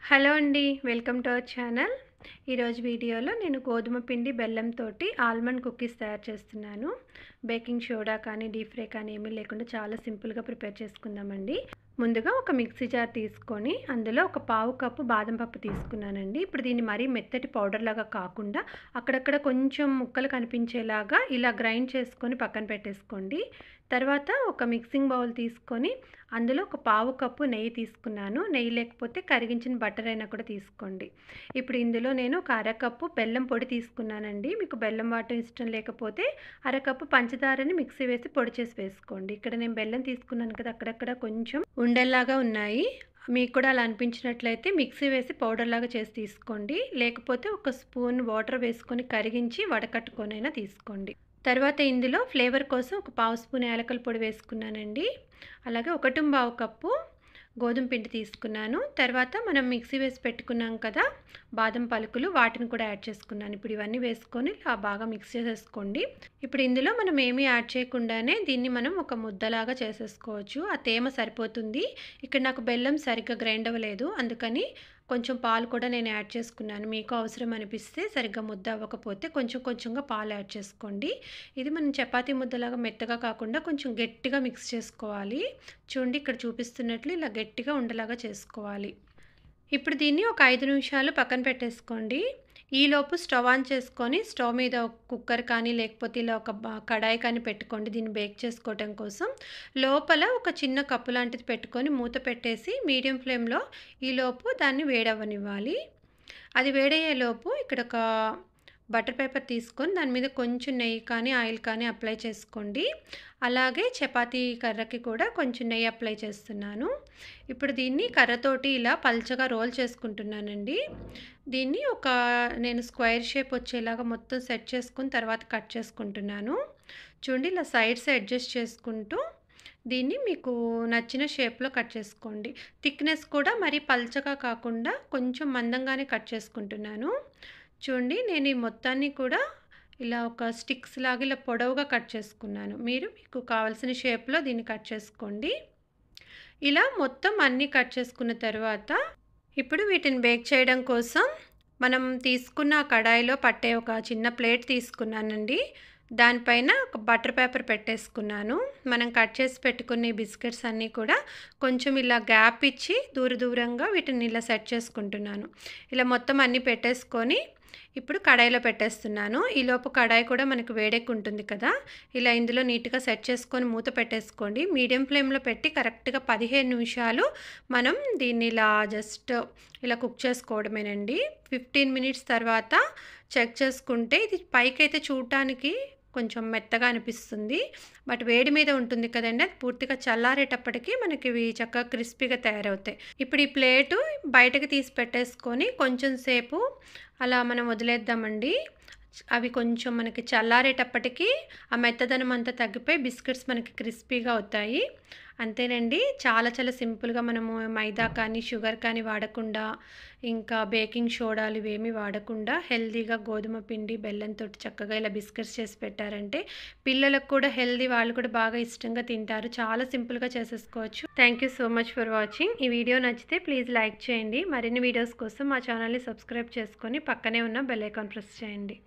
Hello అండి. Welcome to our channel. ఈరోజు వీడియోలో నేను గోధుమ పిండి బెల్లంతోటి ఆల్మండ్ కుకీస్ తయారు చేస్తున్నాను. బేకింగ్ సోడా కానీ, డీప్ ఫ్రై కానీ ఏమీ లేకుండా చాలా సింపుల్‌గా ప్రిపేర్ చేసుకుందామండి. ముందుగా ఒక మిక్సీ జార్ తీసుకొని అందులో ఒక పావు కప్పు బాదం పప్పు తీసుకున్నానండి. ఇప్పుడు దీన్ని మరీ మెత్తటి పౌడర్ లాగా కాకుండా అక్కడక్కడ కొంచెం ముక్కలు కనిపించేలాగా ఇలా గ్రైండ్ చేసుకొని పక్కన పెట్టేసుకోండి. తర్వాత ఒక మిక్సింగ్ బౌల్ తీసుకొని అందులో ఒక పావు కప్పు నెయ్యి తీసుకున్నాను. నెయ్యి లేకపోతే కరిగించిన బటర్ అయినా కూడా తీసుకోండి. ఇప్పుడు ఇందులో నేను ఒక అరకప్పు బెల్లం పొడి తీసుకున్నానండి. మీకు బెల్లం వాడటం ఇష్టం లేకపోతే అరకప్పు పంచదారని మిక్సీ వేసి పొడి చేసి వేసుకోండి. ఇక్కడ నేను బెల్లం తీసుకున్నాను కదా, అక్కడక్కడ కొంచెం ఉండల్లాగా ఉన్నాయి. మీకు కూడా అలా అనిపించినట్లయితే మిక్సీ వేసి పౌడర్ లాగా చేసి తీసుకోండి. లేకపోతే ఒక స్పూన్ వాటర్ వేసుకొని కరిగించి వడకట్టుకొనైనా తీసుకోండి. తర్వాత ఇందులో ఫ్లేవర్ కోసం ఒక పావు స్పూన్ యాలకుల పొడి వేసుకున్నానండి. అలాగే 1/4 కప్పు గోధుమ పిండి తీసుకున్నాను. తర్వాత మనం మిక్సీ వేసి పెట్టుకున్నాం కదా బాదం పలుకులు, వాటిని కూడా యాడ్ చేసుకున్నాను. ఇప్పుడు ఇవన్నీ వేసుకొని బాగా మిక్స్ చేసేసుకోండి. ఇప్పుడు ఇందులో మనం ఏమీ యాడ్ చేయకుండానే దీన్ని మనం ఒక ముద్దలాగా చేసేసుకోవచ్చు. ఆ తేమ సరిపోతుంది. ఇక్కడ నాకు బెల్లం సరిగ్గా గ్రైండ్ అవ్వలేదు, అందుకని కొంచెం పాలు కూడా నేను యాడ్ చేసుకున్నాను. మీకు అవసరం అనిపిస్తే సరిగ్గా ముద్ద అవ్వకపోతే కొంచెం కొంచెంగా పాలు యాడ్ చేసుకోండి. ఇది మనం చపాతీ ముద్దలాగా మెత్తగా కాకుండా కొంచెం గట్టిగా మిక్స్ చేసుకోవాలి. చూడండి, ఇక్కడ చూపిస్తున్నట్లు ఇలా గట్టిగా ఉండలాగా చేసుకోవాలి. ఇప్పుడు దీన్ని ఒక 5 నిమిషాలు పక్కన పెట్టేసుకోండి. ఈలోపు స్టవ్ ఆన్ చేసుకొని స్టవ్ మీద ఒక కుక్కర్ కానీ లేకపోతే ఇలా ఒక కడాయి కానీ పెట్టుకోండి దీన్ని బేక్ చేసుకోవటం కోసం. లోపల ఒక చిన్న కప్పు లాంటిది పెట్టుకొని మూత పెట్టేసి మీడియం ఫ్లేమ్లో ఈలోపు దాన్ని వేడవ్వనివ్వాలి. అది వేడయ్యేలోపు ఇక్కడ ఒక బటర్ పేపర్ తీసుకొని దాని మీద కొంచెం నెయ్యి కానీ ఆయిల్ కానీ అప్లై చేసుకోండి. అలాగే చపాతీ కర్రకి కూడా కొంచెం నెయ్యి అప్లై చేస్తున్నాను. ఇప్పుడు దీన్ని కర్రతోటి ఇలా పల్చగా రోల్ చేసుకుంటున్నానండి. దీన్ని నేను స్క్వేర్ షేప్ వచ్చేలాగా మొత్తం సెట్ చేసుకుని తర్వాత కట్ చేసుకుంటున్నాను. చూడండి, ఇలా సైడ్స్ అడ్జస్ట్ చేసుకుంటూ దీన్ని మీకు నచ్చిన షేప్లో కట్ చేసుకోండి. థిక్నెస్ కూడా మరీ పల్చగా కాకుండా కొంచెం మందంగానే కట్ చేసుకుంటున్నాను. చూడండి, నేను ఈ మొత్తాన్ని కూడా ఇలా ఒక స్టిక్స్ లాగా ఇలా పొడవుగా కట్ చేసుకున్నాను. మీకు కావాల్సిన షేప్లో దీన్ని కట్ చేసుకోండి. ఇలా మొత్తం అన్నీ కట్ చేసుకున్న తర్వాత ఇప్పుడు వీటిని బేక్ చేయడం కోసం మనం తీసుకున్న కడాయిలో పట్టే ఒక చిన్న ప్లేట్ తీసుకున్నానండి. దానిపైన ఒక బటర్ పేపర్ పెట్టేసుకున్నాను. మనం కట్ చేసి పెట్టుకునే బిస్కెట్స్ అన్నీ కూడా కొంచెం ఇలా గ్యాప్ ఇచ్చి దూరంగా వీటిని ఇలా సెట్ చేసుకుంటున్నాను. ఇలా మొత్తం అన్నీ పెట్టేసుకొని ఇప్పుడు కడాయిలో పెట్టేస్తున్నాను. ఈలోపు కడాయి కూడా మనకు వేడెక్కి ఉంటుంది కదా, ఇలా ఇందులో నీట్గా సెట్ చేసుకొని మూత పెట్టేసుకోండి. మీడియం ఫ్లేమ్లో పెట్టి కరెక్ట్గా 15 నిమిషాలు మనం దీన్ని ఇలా జస్ట్ ఇలా కుక్ చేసుకోవడమేనండి. 15 మినిట్స్ తర్వాత చెక్ చేసుకుంటే ఇది పైకైతే చూడటానికి కొంచెం మెత్తగా అనిపిస్తుంది, బట్ వేడి మీద ఉంటుంది కదండి, అది పూర్తిగా చల్లారేటప్పటికి మనకి ఇవి చక్కగా క్రిస్పీగా తయారవుతాయి. ఇప్పుడు ఈ ప్లేటు బయటకు తీసి పెట్టేసుకొని కొంచెం సేపు అలా మనం వదిలేద్దామండి. అవి కొంచెం మనకి చల్లారేటప్పటికి ఆ మెత్తదనం అంతా తగ్గిపోయి బిస్కెట్స్ మనకి క్రిస్పీగా అవుతాయి. అంతేనండి, చాలా చాలా సింపుల్గా మనము మైదా కానీ షుగర్ కానీ వాడకుండా, ఇంకా బేకింగ్ సోడాలు ఇవేమీ వాడకుండా హెల్తీగా గోధుమ పిండి బెల్లంతో చక్కగా ఇలా బిస్కెట్స్ చేసి పెట్టారంటే పిల్లలకు కూడా హెల్తీ, వాళ్ళు కూడా బాగా ఇష్టంగా తింటారు. చాలా సింపుల్గా చేసేసుకోవచ్చు. Thank you so much for watching. ఈ వీడియో నచ్చితే ప్లీజ్ లైక్ చేయండి. మరిన్ని వీడియోస్ కోసం మా ఛానల్ని సబ్స్క్రైబ్ చేసుకొని పక్కనే ఉన్న బెల్ ఐకాన్ ప్రెస్ చేయండి.